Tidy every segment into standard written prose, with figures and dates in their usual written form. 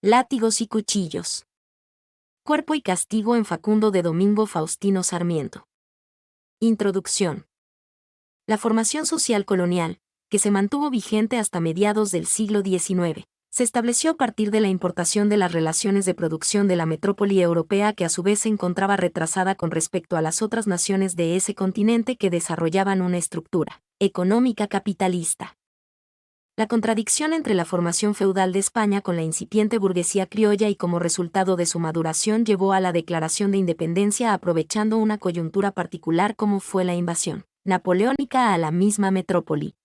Látigos y cuchillos. Cuerpo y castigo en Facundo de Domingo Faustino Sarmiento. Introducción. La formación social colonial, que se mantuvo vigente hasta mediados del siglo XIX, se estableció a partir de la importación de las relaciones de producción de la metrópoli europea, que a su vez se encontraba retrasada con respecto a las otras naciones de ese continente que desarrollaban una estructura económica capitalista. La contradicción entre la formación feudal de España con la incipiente burguesía criolla y como resultado de su maduración llevó a la declaración de independencia aprovechando una coyuntura particular como fue la invasión napoleónica a la misma metrópoli.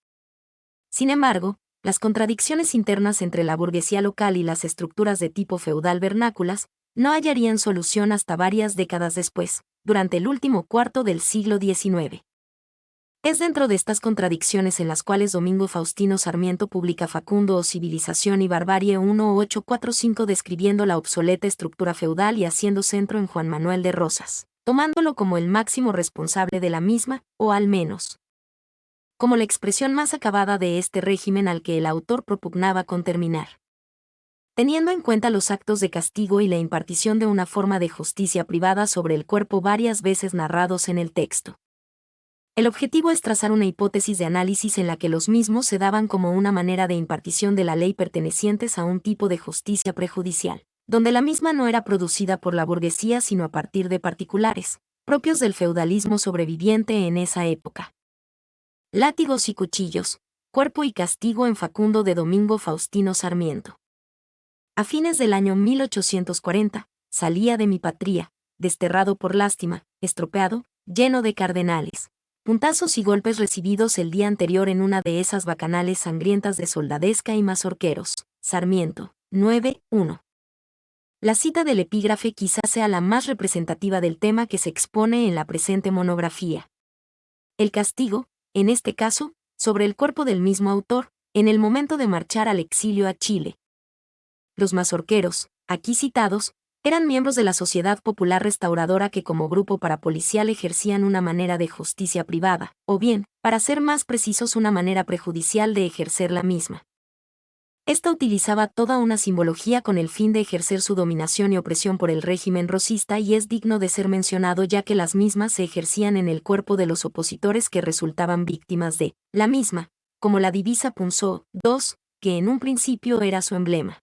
Sin embargo, las contradicciones internas entre la burguesía local y las estructuras de tipo feudal vernáculas no hallarían solución hasta varias décadas después, durante el último cuarto del siglo XIX. Es dentro de estas contradicciones en las cuales Domingo Faustino Sarmiento publica Facundo o Civilización y Barbarie 1845, describiendo la obsoleta estructura feudal y haciendo centro en Juan Manuel de Rosas, tomándolo como el máximo responsable de la misma, o al menos como la expresión más acabada de este régimen al que el autor propugnaba con terminar. Teniendo en cuenta los actos de castigo y la impartición de una forma de justicia privada sobre el cuerpo varias veces narrados en el texto. El objetivo es trazar una hipótesis de análisis en la que los mismos se daban como una manera de impartición de la ley pertenecientes a un tipo de justicia prejudicial, donde la misma no era producida por la burguesía sino a partir de particulares, propios del feudalismo sobreviviente en esa época. Látigos y cuchillos, cuerpo y castigo en Facundo de Domingo Faustino Sarmiento. A fines del año 1840, salía de mi patria, desterrado por lástima, estropeado, lleno de cardenales, puntazos y golpes recibidos el día anterior en una de esas bacanales sangrientas de soldadesca y mazorqueros. Sarmiento, 9:1. La cita del epígrafe quizás sea la más representativa del tema que se expone en la presente monografía. El castigo, en este caso, sobre el cuerpo del mismo autor, en el momento de marchar al exilio a Chile. Los mazorqueros, aquí citados, eran miembros de la Sociedad Popular Restauradora que como grupo parapolicial ejercían una manera de justicia privada, o bien, para ser más precisos, una manera prejudicial de ejercer la misma. Esta utilizaba toda una simbología con el fin de ejercer su dominación y opresión por el régimen rosista y es digno de ser mencionado ya que las mismas se ejercían en el cuerpo de los opositores que resultaban víctimas de la misma, como la divisa Punzó II, que en un principio era su emblema.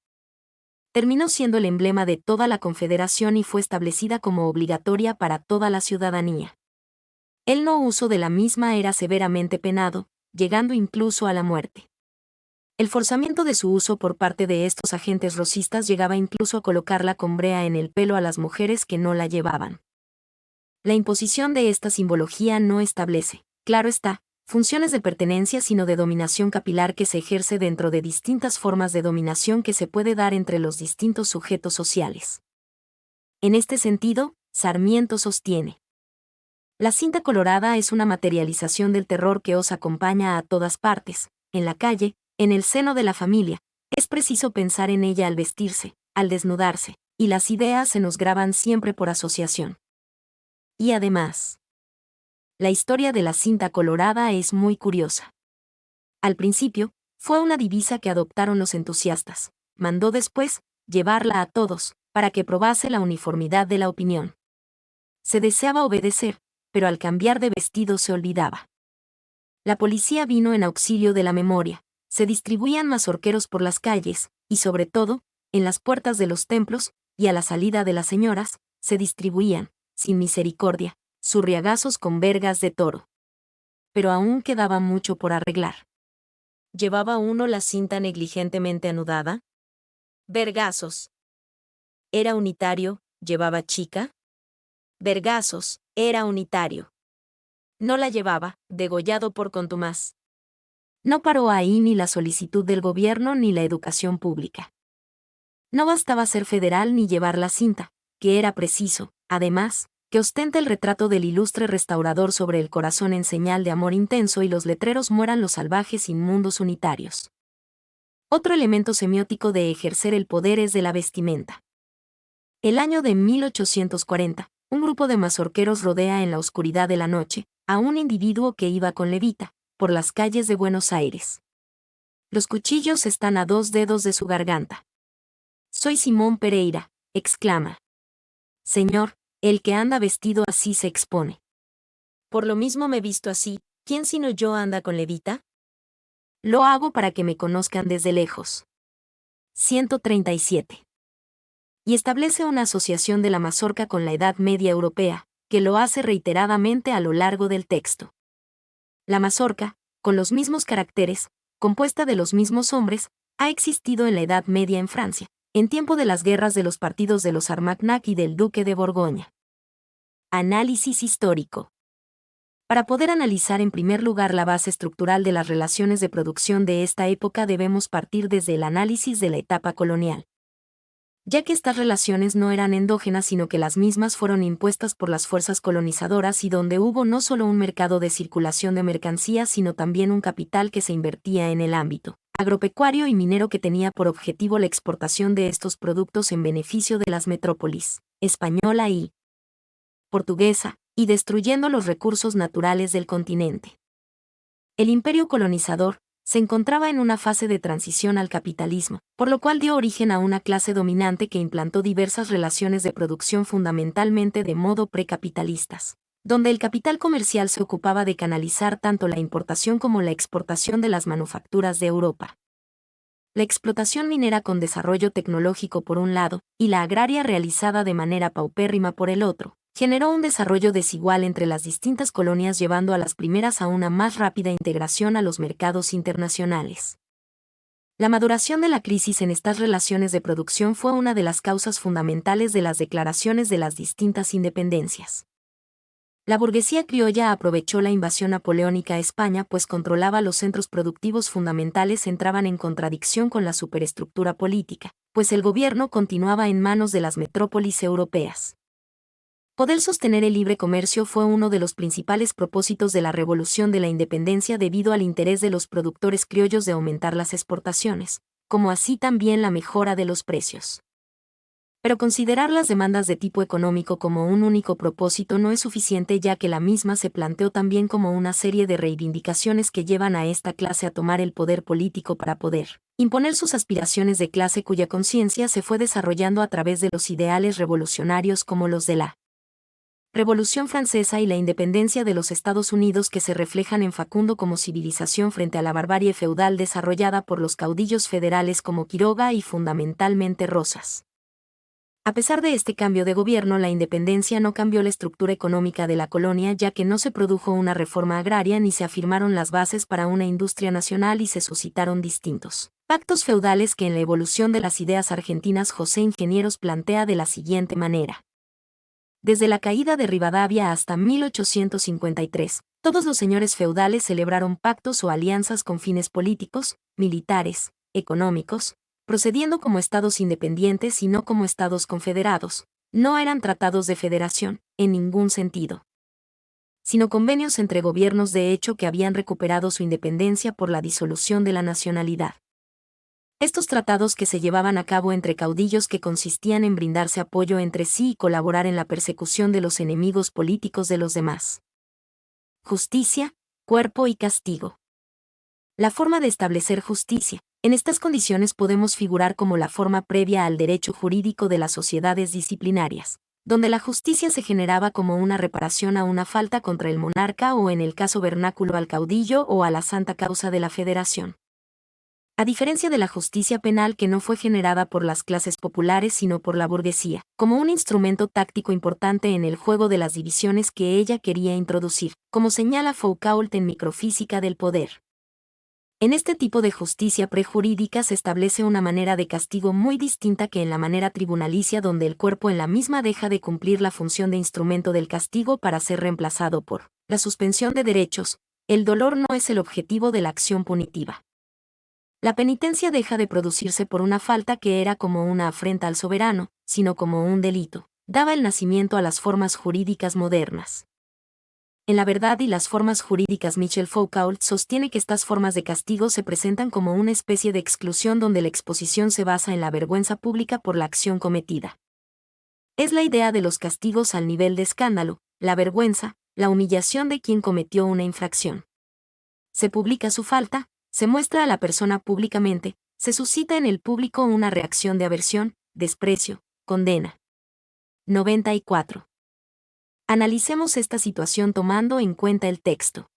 Terminó siendo el emblema de toda la Confederación y fue establecida como obligatoria para toda la ciudadanía. El no uso de la misma era severamente penado, llegando incluso a la muerte. El forzamiento de su uso por parte de estos agentes rosistas llegaba incluso a colocar con brea en el pelo a las mujeres que no la llevaban. La imposición de esta simbología no establece, claro está, funciones de pertenencia sino de dominación capilar que se ejerce dentro de distintas formas de dominación que se puede dar entre los distintos sujetos sociales. En este sentido, Sarmiento sostiene: la cinta colorada es una materialización del terror que os acompaña a todas partes, en la calle, en el seno de la familia. Es preciso pensar en ella al vestirse, al desnudarse, y las ideas se nos graban siempre por asociación. Y además, la historia de la cinta colorada es muy curiosa. Al principio, fue una divisa que adoptaron los entusiastas. Mandó después llevarla a todos, para que probase la uniformidad de la opinión. Se deseaba obedecer, pero al cambiar de vestido se olvidaba. La policía vino en auxilio de la memoria. Se distribuían mazorqueros por las calles, y sobre todo, en las puertas de los templos, y a la salida de las señoras, se distribuían, sin misericordia, zurriagazos con vergas de toro. Pero aún quedaba mucho por arreglar. ¿Llevaba uno la cinta negligentemente anudada? Vergazos. ¿Era unitario, llevaba chica? Vergazos, era unitario. No la llevaba, degollado por contumaz. No paró ahí ni la solicitud del gobierno ni la educación pública. No bastaba ser federal ni llevar la cinta, que era preciso, además, que ostente el retrato del ilustre restaurador sobre el corazón en señal de amor intenso y los letreros mueran los salvajes inmundos unitarios. Otro elemento semiótico de ejercer el poder es de la vestimenta. El año de 1840, un grupo de mazorqueros rodea en la oscuridad de la noche a un individuo que iba con levita por las calles de Buenos Aires. Los cuchillos están a 2 dedos de su garganta. Soy Simón Pereira, exclama. Señor, el que anda vestido así se expone. Por lo mismo me he visto así, ¿quién sino yo anda con levita? Lo hago para que me conozcan desde lejos. 137. Y establece una asociación de la mazorca con la Edad Media europea, que lo hace reiteradamente a lo largo del texto. La mazorca, con los mismos caracteres, compuesta de los mismos hombres, ha existido en la Edad Media en Francia, en tiempo de las guerras de los partidos de los Armagnac y del Duque de Borgoña. Análisis histórico. Para poder analizar en primer lugar la base estructural de las relaciones de producción de esta época debemos partir desde el análisis de la etapa colonial, ya que estas relaciones no eran endógenas sino que las mismas fueron impuestas por las fuerzas colonizadoras y donde hubo no solo un mercado de circulación de mercancías sino también un capital que se invertía en el ámbito agropecuario y minero que tenía por objetivo la exportación de estos productos en beneficio de las metrópolis española y portuguesa, y destruyendo los recursos naturales del continente. El imperio colonizador se encontraba en una fase de transición al capitalismo, por lo cual dio origen a una clase dominante que implantó diversas relaciones de producción fundamentalmente de modo precapitalistas, donde el capital comercial se ocupaba de canalizar tanto la importación como la exportación de las manufacturas de Europa. La explotación minera con desarrollo tecnológico por un lado, y la agraria realizada de manera paupérrima por el otro, generó un desarrollo desigual entre las distintas colonias llevando a las primeras a una más rápida integración a los mercados internacionales. La maduración de la crisis en estas relaciones de producción fue una de las causas fundamentales de las declaraciones de las distintas independencias. La burguesía criolla aprovechó la invasión napoleónica a España pues controlaba los centros productivos fundamentales entraban en contradicción con la superestructura política, pues el gobierno continuaba en manos de las metrópolis europeas. Poder sostener el libre comercio fue uno de los principales propósitos de la Revolución de la Independencia debido al interés de los productores criollos de aumentar las exportaciones, como así también la mejora de los precios. Pero considerar las demandas de tipo económico como un único propósito no es suficiente ya que la misma se planteó también como una serie de reivindicaciones que llevan a esta clase a tomar el poder político para poder imponer sus aspiraciones de clase cuya conciencia se fue desarrollando a través de los ideales revolucionarios como los de la Revolución Francesa y la independencia de los Estados Unidos que se reflejan en Facundo como civilización frente a la barbarie feudal desarrollada por los caudillos federales como Quiroga y fundamentalmente Rosas. A pesar de este cambio de gobierno, la independencia no cambió la estructura económica de la colonia ya que no se produjo una reforma agraria ni se afirmaron las bases para una industria nacional y se suscitaron distintos pactos feudales que en la evolución de las ideas argentinas José Ingenieros plantea de la siguiente manera. Desde la caída de Rivadavia hasta 1853, todos los señores feudales celebraron pactos o alianzas con fines políticos, militares, económicos, procediendo como estados independientes y no como estados confederados. No eran tratados de federación, en ningún sentido, sino convenios entre gobiernos de hecho que habían recuperado su independencia por la disolución de la nacionalidad. Estos tratados que se llevaban a cabo entre caudillos que consistían en brindarse apoyo entre sí y colaborar en la persecución de los enemigos políticos de los demás. Justicia, cuerpo y castigo. La forma de establecer justicia. En estas condiciones podemos figurar como la forma previa al derecho jurídico de las sociedades disciplinarias, donde la justicia se generaba como una reparación a una falta contra el monarca o en el caso vernáculo al caudillo o a la santa causa de la federación. A diferencia de la justicia penal que no fue generada por las clases populares sino por la burguesía, como un instrumento táctico importante en el juego de las divisiones que ella quería introducir, como señala Foucault en Microfísica del Poder. En este tipo de justicia prejurídica se establece una manera de castigo muy distinta que en la manera tribunalicia donde el cuerpo en la misma deja de cumplir la función de instrumento del castigo para ser reemplazado por la suspensión de derechos. El dolor no es el objetivo de la acción punitiva. La penitencia deja de producirse por una falta que era como una afrenta al soberano, sino como un delito. Daba el nacimiento a las formas jurídicas modernas. En La verdad y las formas jurídicas Michel Foucault sostiene que estas formas de castigo se presentan como una especie de exclusión donde la exposición se basa en la vergüenza pública por la acción cometida. Es la idea de los castigos al nivel de escándalo, la vergüenza, la humillación de quien cometió una infracción. Se publica su falta, se muestra a la persona públicamente, se suscita en el público una reacción de aversión, desprecio, condena. 94. Analicemos esta situación tomando en cuenta el texto.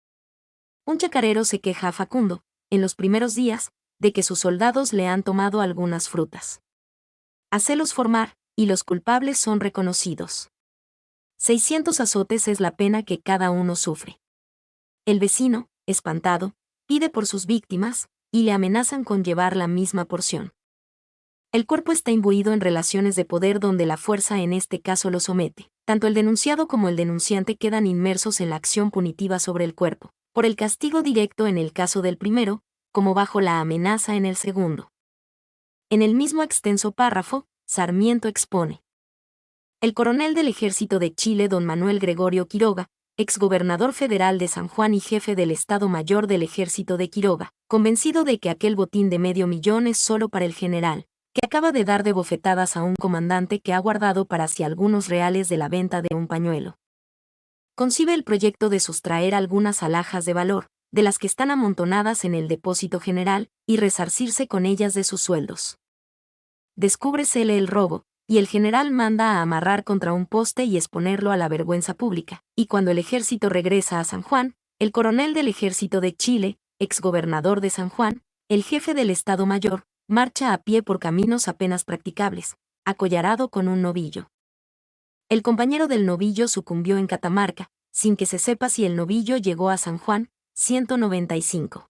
Un chacarero se queja a Facundo, en los primeros días, de que sus soldados le han tomado algunas frutas. Hacélos formar, y los culpables son reconocidos. 600 azotes es la pena que cada uno sufre. El vecino, espantado, pide por sus víctimas, y le amenazan con llevar la misma porción. El cuerpo está imbuido en relaciones de poder donde la fuerza en este caso lo somete. Tanto el denunciado como el denunciante quedan inmersos en la acción punitiva sobre el cuerpo, por el castigo directo en el caso del primero, como bajo la amenaza en el segundo. En el mismo extenso párrafo, Sarmiento expone. El coronel del Ejército de Chile don Manuel Gregorio Quiroga, exgobernador federal de San Juan y jefe del Estado Mayor del Ejército de Quiroga, convencido de que aquel botín de $500,000 es solo para el general, que acaba de dar de bofetadas a un comandante que ha guardado para sí algunos reales de la venta de un pañuelo. Concibe el proyecto de sustraer algunas alhajas de valor, de las que están amontonadas en el depósito general, y resarcirse con ellas de sus sueldos. Descúbresele el robo, y el general manda a amarrar contra un poste y exponerlo a la vergüenza pública, y cuando el ejército regresa a San Juan, el coronel del Ejército de Chile, exgobernador de San Juan, el jefe del Estado Mayor, marcha a pie por caminos apenas practicables, acollarado con un novillo. El compañero del novillo sucumbió en Catamarca, sin que se sepa si el novillo llegó a San Juan. 195.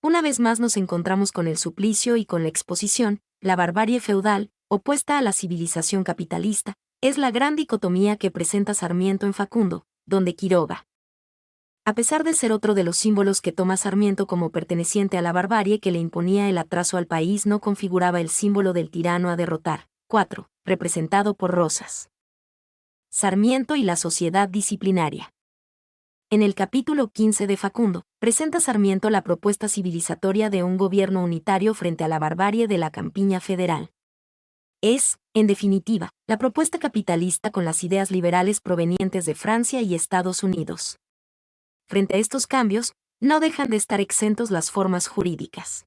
Una vez más nos encontramos con el suplicio y con la exposición, la barbarie feudal, opuesta a la civilización capitalista, es la gran dicotomía que presenta Sarmiento en Facundo, donde Quiroga, a pesar de ser otro de los símbolos que toma Sarmiento como perteneciente a la barbarie que le imponía el atraso al país, no configuraba el símbolo del tirano a derrotar. 4. Representado por Rosas. Sarmiento y la sociedad disciplinaria. En el capítulo 15 de Facundo, presenta Sarmiento la propuesta civilizatoria de un gobierno unitario frente a la barbarie de la campiña federal. Es, en definitiva, la propuesta capitalista con las ideas liberales provenientes de Francia y Estados Unidos. Frente a estos cambios, no dejan de estar exentos las formas jurídicas.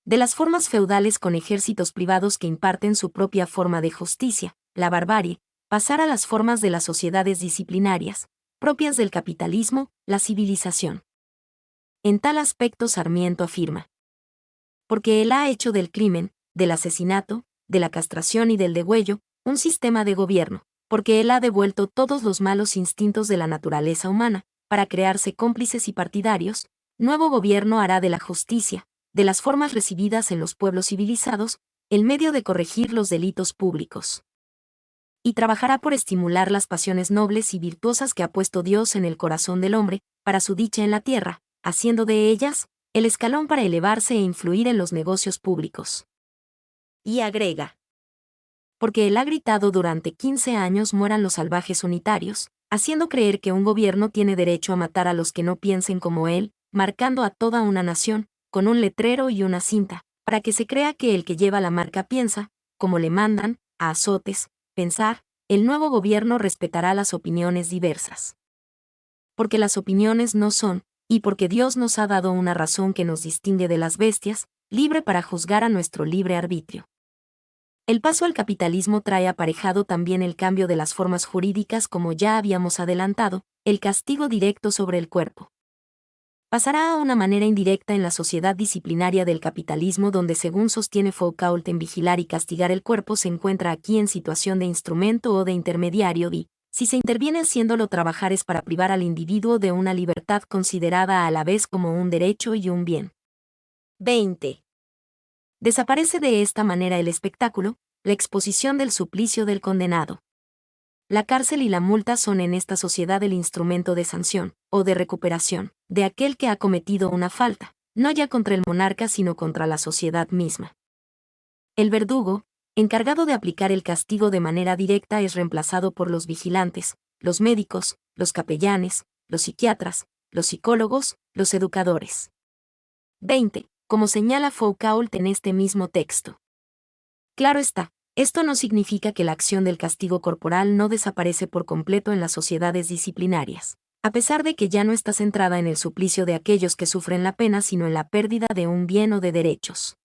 De las formas feudales con ejércitos privados que imparten su propia forma de justicia, la barbarie, pasar a las formas de las sociedades disciplinarias, propias del capitalismo, la civilización. En tal aspecto Sarmiento afirma: porque él ha hecho del crimen, del asesinato, de la castración y del degüello, un sistema de gobierno, porque él ha devuelto todos los malos instintos de la naturaleza humana, para crearse cómplices y partidarios, nuevo gobierno hará de la justicia, de las formas recibidas en los pueblos civilizados, el medio de corregir los delitos públicos. Y trabajará por estimular las pasiones nobles y virtuosas que ha puesto Dios en el corazón del hombre, para su dicha en la tierra, haciendo de ellas el escalón para elevarse e influir en los negocios públicos. Y agrega: porque él ha gritado durante 15 años mueran los salvajes unitarios, haciendo creer que un gobierno tiene derecho a matar a los que no piensen como él, marcando a toda una nación, con un letrero y una cinta, para que se crea que el que lleva la marca piensa, como le mandan, a azotes, pensar, el nuevo gobierno respetará las opiniones diversas. Porque las opiniones no son, y porque Dios nos ha dado una razón que nos distingue de las bestias, libre para juzgar a nuestro libre arbitrio. El paso al capitalismo trae aparejado también el cambio de las formas jurídicas, como ya habíamos adelantado, el castigo directo sobre el cuerpo. Pasará a una manera indirecta en la sociedad disciplinaria del capitalismo, donde, según sostiene Foucault, en vigilar y castigar el cuerpo se encuentra aquí en situación de instrumento o de intermediario, y, si se interviene haciéndolo trabajar, es para privar al individuo de una libertad considerada a la vez como un derecho y un bien. 20. Desaparece de esta manera el espectáculo, la exposición del suplicio del condenado. La cárcel y la multa son en esta sociedad el instrumento de sanción, o de recuperación, de aquel que ha cometido una falta, no ya contra el monarca sino contra la sociedad misma. El verdugo, encargado de aplicar el castigo de manera directa, es reemplazado por los vigilantes, los médicos, los capellanes, los psiquiatras, los psicólogos, los educadores. 20. Como señala Foucault en este mismo texto. Claro está, esto no significa que la acción del castigo corporal no desaparece por completo en las sociedades disciplinarias, a pesar de que ya no está centrada en el suplicio de aquellos que sufren la pena, sino en la pérdida de un bien o de derechos.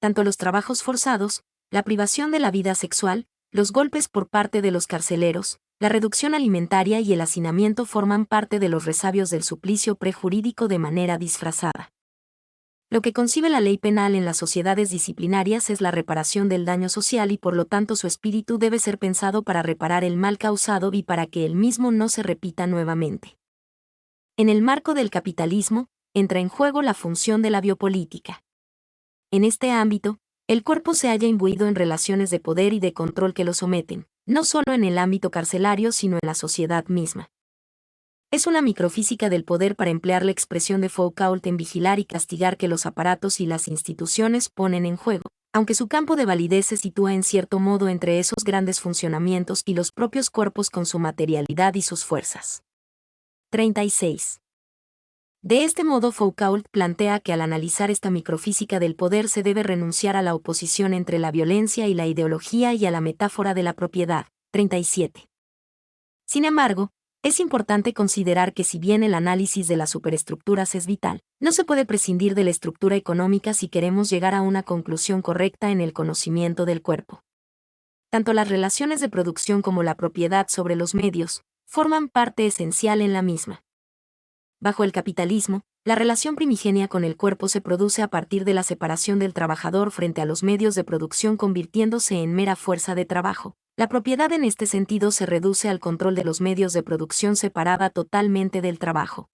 Tanto los trabajos forzados, la privación de la vida sexual, los golpes por parte de los carceleros, la reducción alimentaria y el hacinamiento forman parte de los resabios del suplicio prejurídico de manera disfrazada. Lo que concibe la ley penal en las sociedades disciplinarias es la reparación del daño social y por lo tanto su espíritu debe ser pensado para reparar el mal causado y para que el mismo no se repita nuevamente. En el marco del capitalismo, entra en juego la función de la biopolítica. En este ámbito, el cuerpo se halla imbuido en relaciones de poder y de control que lo someten, no solo en el ámbito carcelario sino en la sociedad misma. Es una microfísica del poder para emplear la expresión de Foucault en vigilar y castigar que los aparatos y las instituciones ponen en juego, aunque su campo de validez se sitúa en cierto modo entre esos grandes funcionamientos y los propios cuerpos con su materialidad y sus fuerzas. 36. De este modo Foucault plantea que al analizar esta microfísica del poder se debe renunciar a la oposición entre la violencia y la ideología y a la metáfora de la propiedad. 37. Sin embargo, es importante considerar que si bien el análisis de las superestructuras es vital, no se puede prescindir de la estructura económica si queremos llegar a una conclusión correcta en el conocimiento del cuerpo. Tanto las relaciones de producción como la propiedad sobre los medios forman parte esencial en la misma. Bajo el capitalismo, la relación primigenia con el cuerpo se produce a partir de la separación del trabajador frente a los medios de producción convirtiéndose en mera fuerza de trabajo. La propiedad en este sentido se reduce al control de los medios de producción separada totalmente del trabajo.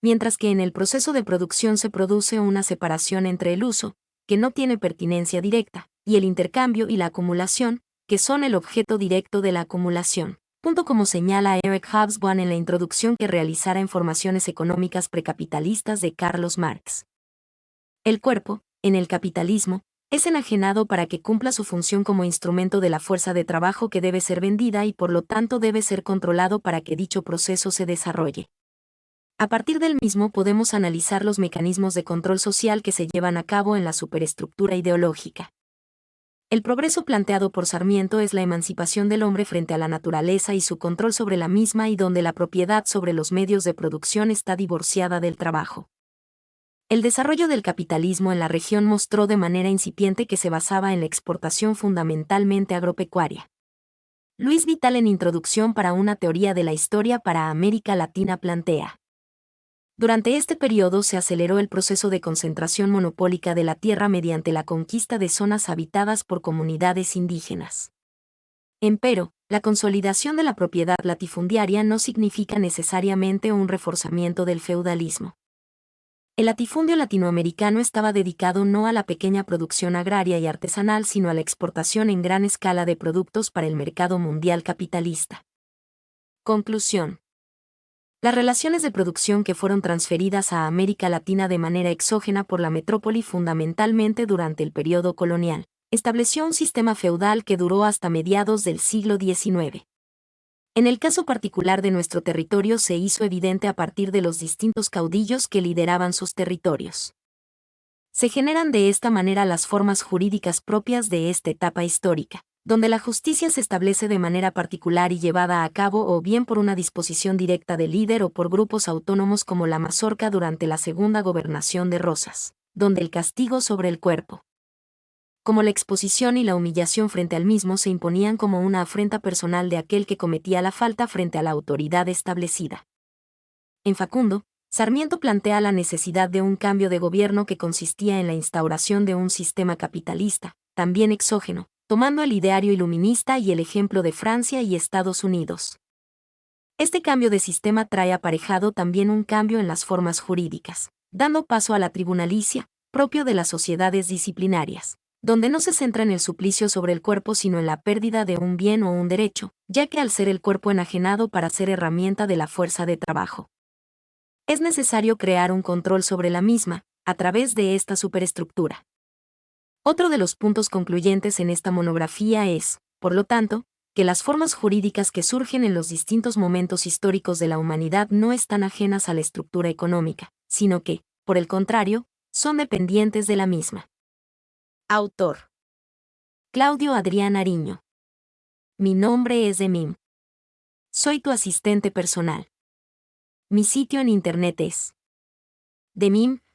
Mientras que en el proceso de producción se produce una separación entre el uso, que no tiene pertinencia directa, y el intercambio y la acumulación, que son el objeto directo de la acumulación. Punto como señala Eric Hobsbawm en la introducción que realizara en Formaciones Económicas Precapitalistas de Carlos Marx. El cuerpo, en el capitalismo, es enajenado para que cumpla su función como instrumento de la fuerza de trabajo que debe ser vendida y por lo tanto debe ser controlado para que dicho proceso se desarrolle. A partir del mismo podemos analizar los mecanismos de control social que se llevan a cabo en la superestructura ideológica. El progreso planteado por Sarmiento es la emancipación del hombre frente a la naturaleza y su control sobre la misma y donde la propiedad sobre los medios de producción está divorciada del trabajo. El desarrollo del capitalismo en la región mostró de manera incipiente que se basaba en la exportación fundamentalmente agropecuaria. Luis Vital en Introducción para una teoría de la historia para América Latina plantea. Durante este periodo se aceleró el proceso de concentración monopólica de la tierra mediante la conquista de zonas habitadas por comunidades indígenas. Empero, la consolidación de la propiedad latifundiaria no significa necesariamente un reforzamiento del feudalismo. El latifundio latinoamericano estaba dedicado no a la pequeña producción agraria y artesanal sino a la exportación en gran escala de productos para el mercado mundial capitalista. Conclusión. Las relaciones de producción que fueron transferidas a América Latina de manera exógena por la metrópoli fundamentalmente durante el periodo colonial, estableció un sistema feudal que duró hasta mediados del siglo XIX. En el caso particular de nuestro territorio se hizo evidente a partir de los distintos caudillos que lideraban sus territorios. Se generan de esta manera las formas jurídicas propias de esta etapa histórica, donde la justicia se establece de manera particular y llevada a cabo o bien por una disposición directa del líder o por grupos autónomos como la Mazorca durante la segunda gobernación de Rosas, donde el castigo sobre el cuerpo, como la exposición y la humillación frente al mismo se imponían como una afrenta personal de aquel que cometía la falta frente a la autoridad establecida. En Facundo, Sarmiento plantea la necesidad de un cambio de gobierno que consistía en la instauración de un sistema capitalista, también exógeno, tomando el ideario iluminista y el ejemplo de Francia y Estados Unidos. Este cambio de sistema trae aparejado también un cambio en las formas jurídicas, dando paso a la tribunalicia, propio de las sociedades disciplinarias, donde no se centra en el suplicio sobre el cuerpo sino en la pérdida de un bien o un derecho, ya que al ser el cuerpo enajenado para ser herramienta de la fuerza de trabajo, es necesario crear un control sobre la misma, a través de esta superestructura. Otro de los puntos concluyentes en esta monografía es, por lo tanto, que las formas jurídicas que surgen en los distintos momentos históricos de la humanidad no están ajenas a la estructura económica, sino que, por el contrario, son dependientes de la misma. Autor: Claudio Adrián Ariño. Mi nombre es Demim. Soy tu asistente personal. Mi sitio en internet es demim.es.tl.